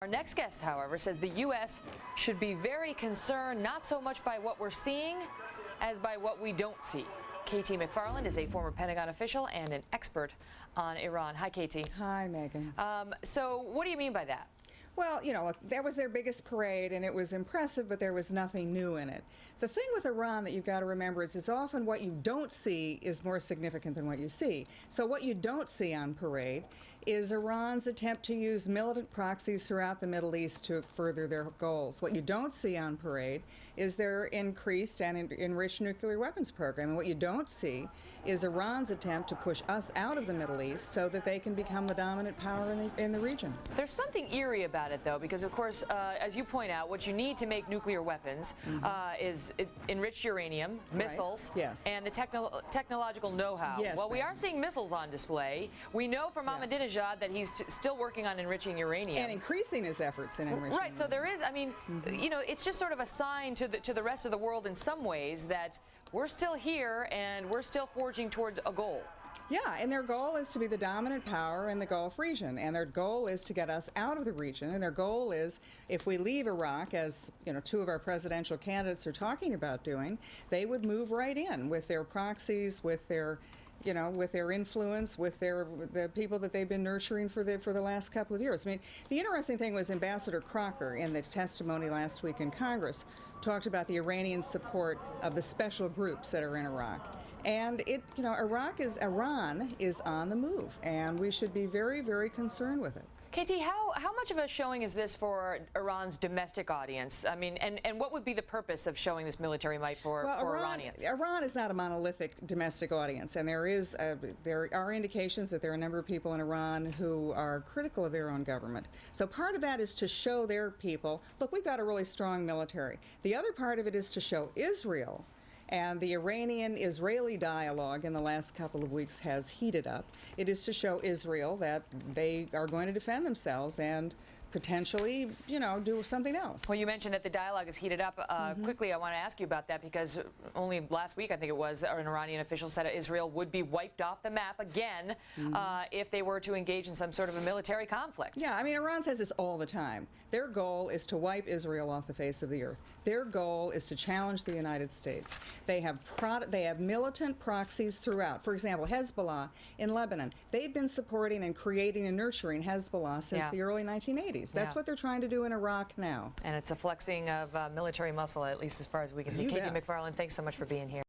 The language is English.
Our next guest, however, says the U.S. should be very concerned not so much by what we're seeing as by what we don't see. KT McFarland is a former Pentagon official and an expert on Iran. Hi, KT. Hi, Megan. So what do you mean by that? Well, you know, look, that was their biggest parade, and it was impressive, but there was nothing new in it. The thing with Iran that you've got to remember is often what you don't see is more significant than what you see. So what you don't see on parade is Iran's attempt to use militant proxies throughout the Middle East to further their goals. What you don't see on parade is their increased and enriched nuclear weapons program. And what you don't see is Iran's attempt to push us out of the Middle East so that they can become the dominant power in the region. There's something eerie about it, though, because, of course, as you point out, what you need to make nuclear weapons is enriched uranium, missiles, Yes. and the technological know-how. Yes, well, we ma'am. are seeing missiles on display. We know from Ahmadinejad that he's still working on enriching uranium. And increasing his efforts in enriching Right, so there is, I mean, you know, it's just sort of a sign to the rest of the world in some ways that we're still here and we're still forging toward a goal. Yeah, and their goal is to be the dominant power in the Gulf region, and their goal is to get us out of the region, and their goal is, if we leave Iraq, as you know, two of our presidential candidates are talking about doing, they would move right in with their proxies, with their, you know, with their influence, with the people that they've been nurturing for the last couple of years. I mean, the interesting thing was Ambassador Crocker, in the testimony last week in Congress, talked about the Iranian support of the special groups that are in Iraq. And it, you know, Iran is on the move, and we should be very, very concerned with it. KT, how much of a showing is this for Iran's domestic audience? I mean, and what would be the purpose of showing this military might for Iranians? Iran is not a monolithic domestic audience, and there are indications that there are a number of people in Iran who are critical of their own government. So part of that is to show their people, look, we've got a really strong military. The other part of it is to show Israel. And the Iranian-Israeli dialogue in the last couple of weeks has heated up. It is to show Israel that they are going to defend themselves and potentially, you know, do something else. Well, you mentioned that the dialogue is heated up. Quickly, I want to ask you about that because only last week, I think it was, an Iranian official said Israel would be wiped off the map again if they were to engage in some sort of a military conflict. Yeah, I mean, Iran says this all the time. Their goal is to wipe Israel off the face of the earth. Their goal is to challenge the United States. They have militant proxies throughout. For example, Hezbollah in Lebanon. They've been supporting and creating and nurturing Hezbollah since the early 1980s. That's what they're trying to do in Iraq now. And it's a flexing of military muscle, at least as far as we can see. KT McFarland, thanks so much for being here.